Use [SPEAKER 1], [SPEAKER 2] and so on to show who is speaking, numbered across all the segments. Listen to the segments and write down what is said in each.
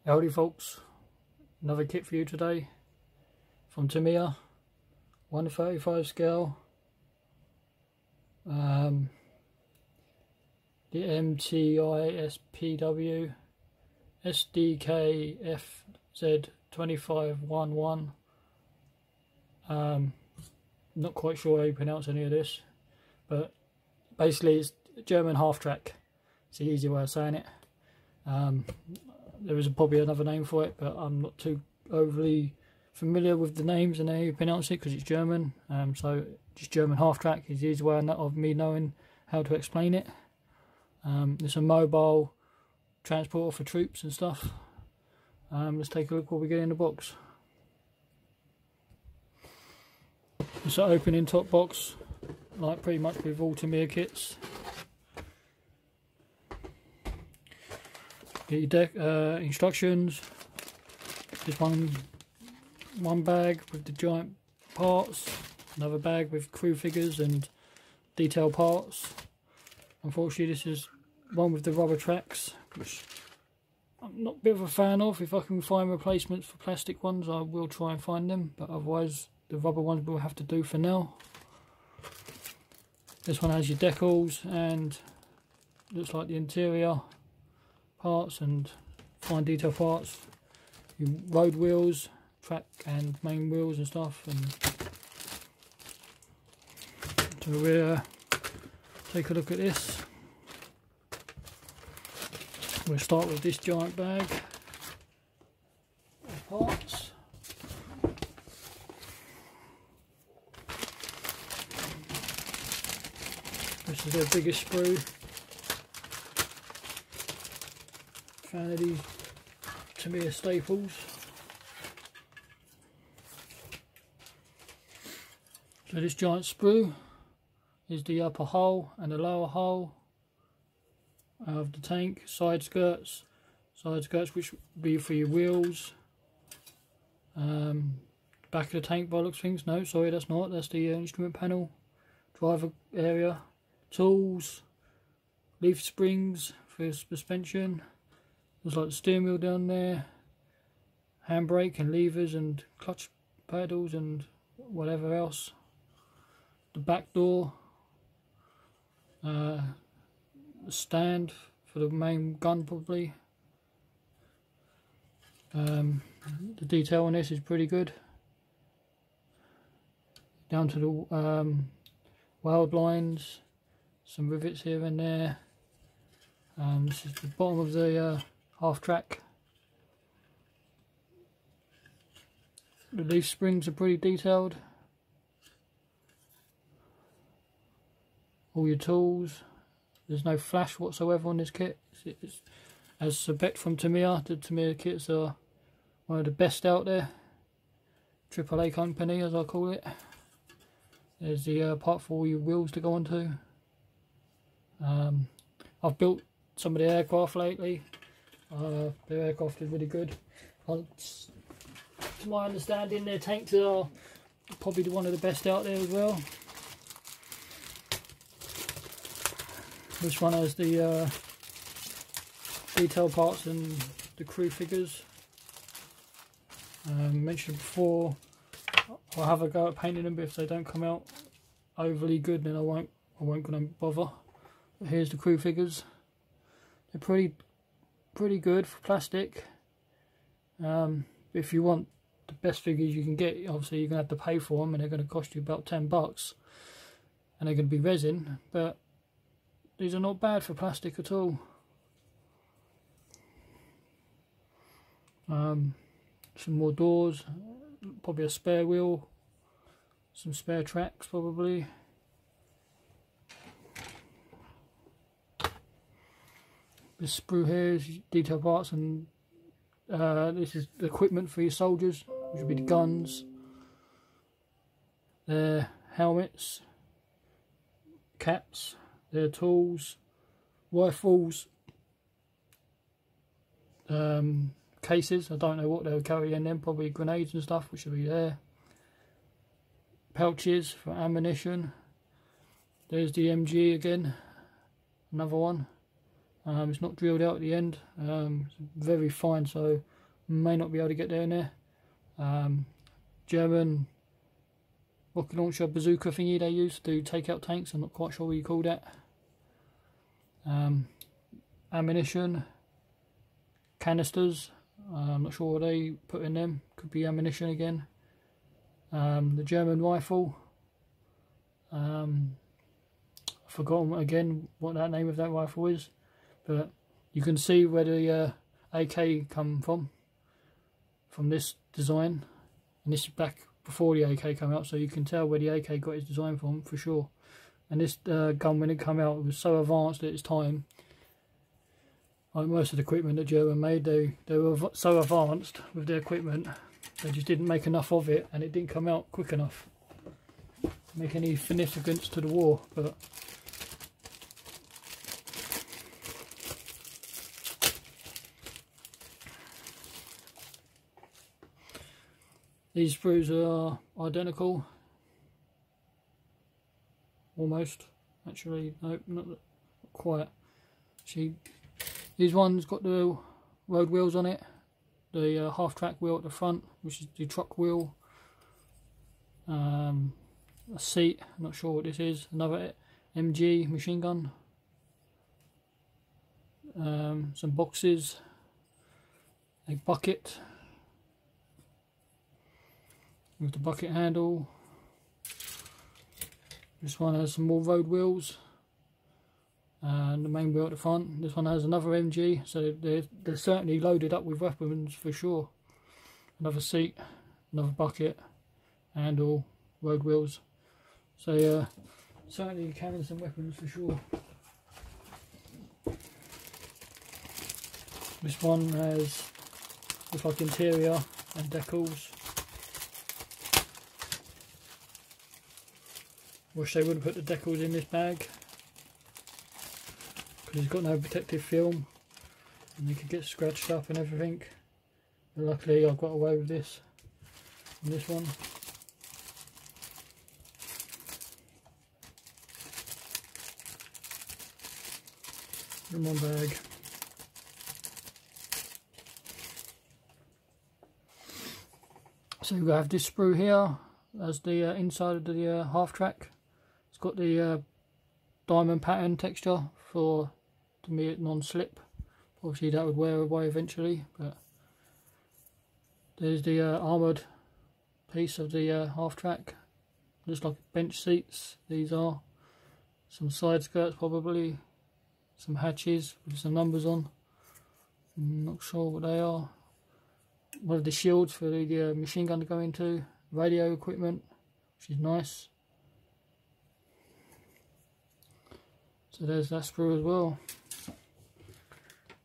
[SPEAKER 1] Howdy folks, another kit for you today from Tamiya, 1/35 scale, the MTISPW SDKFZ2511. Not quite sure how you pronounce any of this, but basically it's German half track. It's the easy way of saying it. There is probably another name for it, but I'm not too overly familiar with the names and how you pronounce it because it's German. So just German half track is the easy way of me knowing how to explain it. It's a mobile transporter for troops and stuff. Let's take a look what we get in the box. It's an opening top box, like pretty much with all Tamiya kits. Get your deck instructions. There's one bag with the giant parts, another bag with crew figures and detail parts. Unfortunately, this is one with the rubber tracks, which I'm not a bit of a fan of. If I can find replacements for plastic ones, I will try and find them, but otherwise the rubber ones will have to do for now. This one has your decals and looks like the interior parts and fine detail parts, your road wheels, track and main wheels and stuff. And so we'll take a look at this. We'll start with this giant bag of parts. This is their biggest sprue. Fan of these Tamiya staples. So this giant sprue is the upper hull and the lower hull of the tank. Side skirts which will be for your wheels. Back of the tank by looks things. No, sorry, that's not. That's the instrument panel. Driver area. Tools. Leaf springs for suspension. There's like the steering wheel down there, handbrake and levers and clutch pedals and whatever else. The back door, the stand for the main gun probably. The detail on this is pretty good. Down to the weld lines, some rivets here and there. This is the bottom of the half track. The leaf springs are pretty detailed. All your tools. There's no flash whatsoever on this kit. It's as spec from Tamiya. The Tamiya kits are one of the best out there. AAA company, as I call it. There's the part for all your wheels to go onto. I've built some of the aircraft lately. Their aircraft is really good. To my understanding, their tanks are probably one of the best out there as well. This one has the detail parts and the crew figures. Mentioned before, I'll have a go at painting them, but if they don't come out overly good, then I won't gonna bother. But here's the crew figures. They're pretty good for plastic. If you want the best figures you can get, obviously you're gonna have to pay for them, and they're gonna cost you about $10, and they're gonna be resin. But these are not bad for plastic at all. Some more doors, probably a spare wheel, some spare tracks probably. This sprue here is detail parts, and this is the equipment for your soldiers, which would be the guns, their helmets, caps, their tools, rifles, cases. I don't know what they'll carry in them, probably grenades and stuff, which will be there. Pouches for ammunition. There's the MG again, another one. It's not drilled out at the end. It's very fine, so may not be able to get there in there. German rocket launcher bazooka thingy they use to take out tanks. I'm not quite sure what you call that. Ammunition canisters. I'm not sure what they put in them. Could be ammunition again. The German rifle. I've forgotten again what that name of that rifle is, but you can see where the AK come from this design, and this is back before the AK came out, so you can tell where the AK got its design from for sure. And this gun, when it came out, it was so advanced at its time. Like most of the equipment that German made, they were so advanced with their equipment, they just didn't make enough of it, and it didn't come out quick enough to make any significance to the war. But these sprues are identical, almost. Actually, no, not quite. See, these ones got the road wheels on it, the half-track wheel at the front, which is the truck wheel. A seat, I'm not sure what this is. Another MG machine gun. Some boxes. A bucket with the bucket handle. This one has some more road wheels. And the main wheel at the front. This one has another MG, so they're certainly loaded up with weapons for sure. Another seat, another bucket, handle, road wheels. So certainly carrying some weapons for sure. This one has looks like interior and decals. Wish they wouldn't put the decals in this bag, because it's got no protective film and you could get scratched up and everything. But luckily I've got away with this on this one. In one bag. So we have this sprue here as the inside of the half track. It's got the diamond pattern texture for to make it non-slip. Obviously that would wear away eventually, but there's the armoured piece of the half track. Looks like bench seats. These are some side skirts, probably some hatches with some numbers on. I'm not sure what they are. One of the shields for the machine gun to go into. Radio equipment, which is nice. So there's that sprue as well.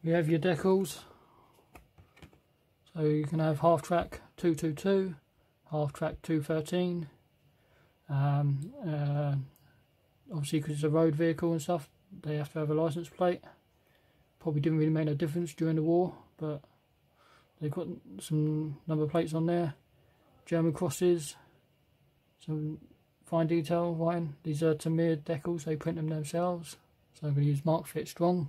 [SPEAKER 1] We have your decals. So you can have half track 222, half track 213. Obviously, because it's a road vehicle and stuff, they have to have a license plate. Probably didn't really make no difference during the war, but they've got some number plates on there. German crosses, some fine detail writing. These are Tamir decals, they print them themselves. So I'm going to use Mark Fit Strong.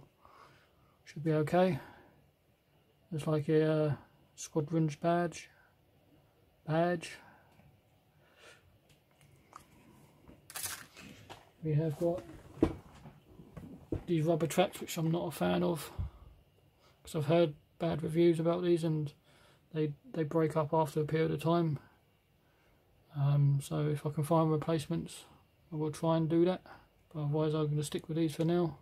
[SPEAKER 1] Should be okay. Looks like a squadron's badge. We have got these rubber tracks, which I'm not a fan of, because I've heard bad reviews about these and they break up after a period of time. So if I can find replacements, I will try and do that, but otherwise I'm going to stick with these for now.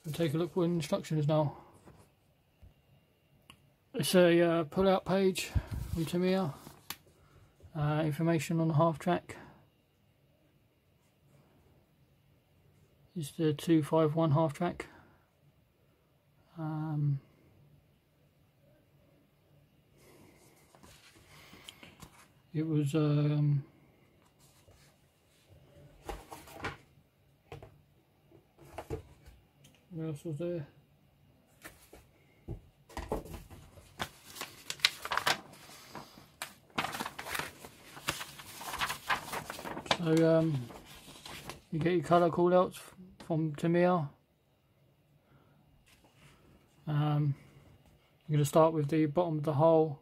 [SPEAKER 1] We'll take a look what instructions now. It's a pull-out page from Tamiya. Information on the half track. It's the 251 half track. It was what else was there? So you get your colour callouts from Tamiya. You're going to start with the bottom of the hull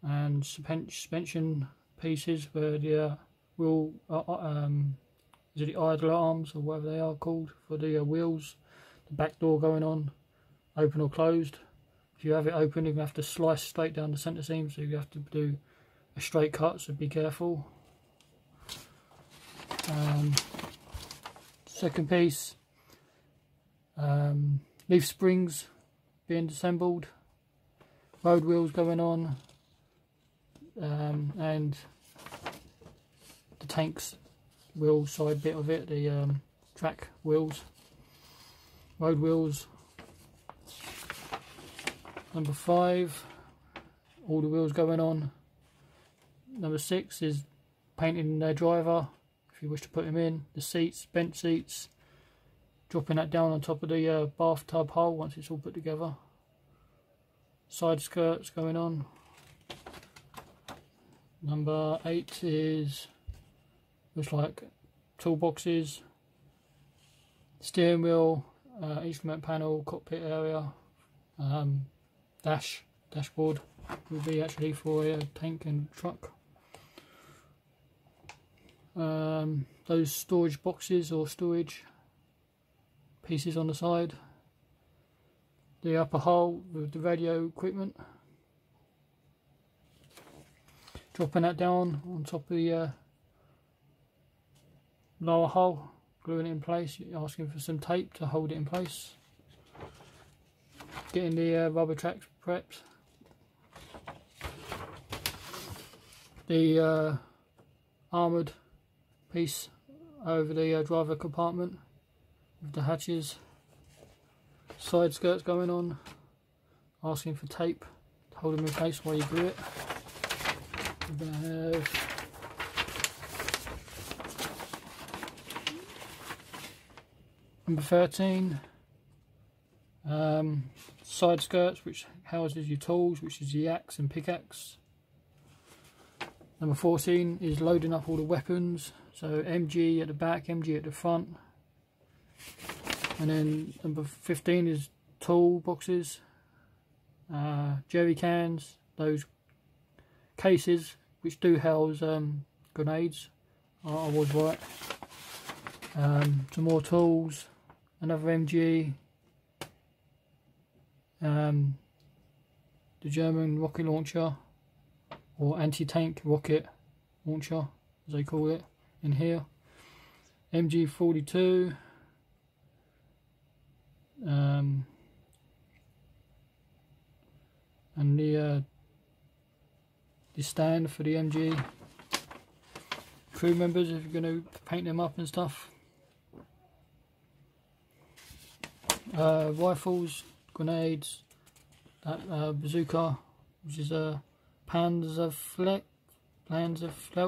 [SPEAKER 1] and suspension pieces where the wheel, is it the idler arms or whatever they are called for the wheels, the back door going on, open or closed. If you have it open, you're going to have to slice straight down the centre seam, so you have to do a straight cut, so be careful. Second piece, leaf springs being disassembled, road wheels going on, and the tank's wheel side bit of it, the track wheels, road wheels. Number 5, all the wheels going on. Number 6 is painting their driver, if you wish to put him in. The seats, bench seats, dropping that down on top of the bathtub hull once it's all put together. Side skirts going on. Number 8 is looks like toolboxes, steering wheel, instrument panel, cockpit area, dashboard will be actually for a tank and truck. Those storage boxes or storage pieces on the side. The upper hull with the radio equipment. Dropping that down on top of the lower hull, gluing it in place, asking for some tape to hold it in place. Getting the rubber tracks prepped. The armoured piece over the driver compartment with the hatches. Side skirts going on, asking for tape to hold them in place while you glue it. We're going to have number 13, side skirts, which houses your tools, which is the axe and pickaxe. Number 14 is loading up all the weapons, so MG at the back, MG at the front. And then number 15 is tool boxes, jerry cans, those cases which do house grenades. I was right. Some more tools, another MG, the German rocket launcher, or anti-tank rocket launcher as they call it in here, MG42, and the stand for the MG. Crew members, if you're going to paint them up and stuff. Rifles, grenades, that bazooka, which is a Panzerfleck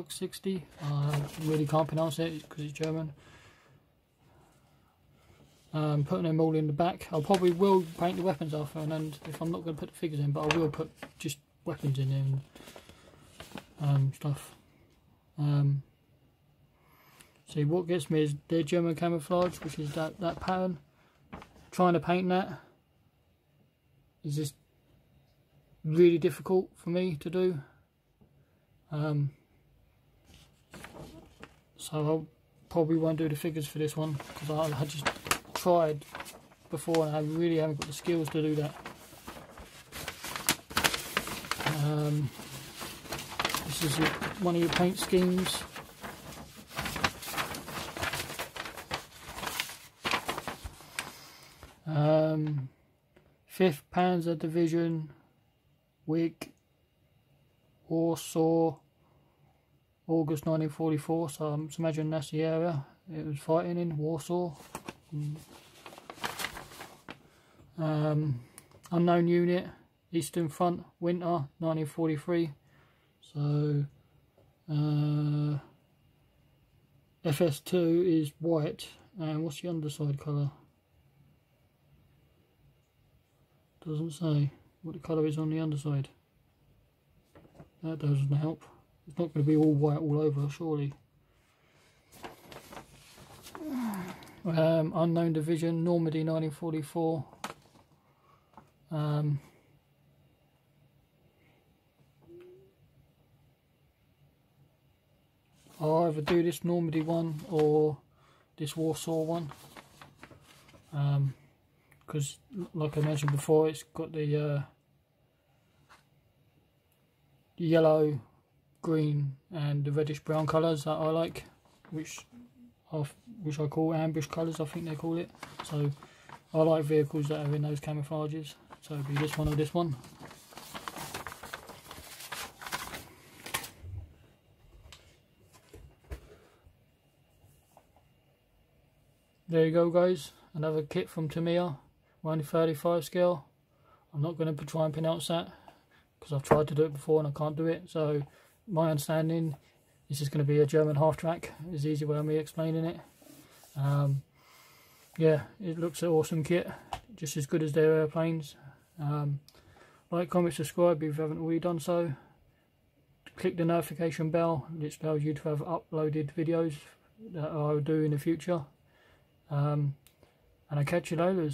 [SPEAKER 1] 60. I really can't pronounce it because it's German. Putting them all in the back. I probably will paint the weapons after, and then if I'm not going to put the figures in, but I will put just weapons in there and stuff. See, what gets me is their German camouflage, which is that pattern. Trying to paint that is just really difficult for me to do. So I probably won't do the figures for this one because I just tried before and I really haven't got the skills to do that. This is one of your paint schemes. Fifth Panzer Division, Wig, Warsaw, August 1944. So I'm just imagining that's the area it was fighting in, Warsaw. Unknown unit, Eastern Front, winter 1943. So FS2 is white, and what's the underside colour? Doesn't say what the colour is on the underside. That doesn't help. It's not going to be all white all over, surely. Unknown Division, Normandy 1944. I'll either do this Normandy one or this Warsaw one, because like I mentioned before, it's got the yellow, green and the reddish brown colours that I like, which I call ambush colours, I think they call it. So I like vehicles that are in those camouflages, so it'll be this one or this one. There you go guys, another kit from Tamiya, 1/35 scale. I'm not going to try and pronounce that because I've tried to do it before and I can't do it. So my understanding, this is going to be a German half-track, is the easy way of me explaining it. Yeah, it looks an awesome kit, just as good as their airplanes. Like, comment, subscribe if you haven't already done so. Click the notification bell, which allows you to have uploaded videos that I will do in the future. And I'll catch you later.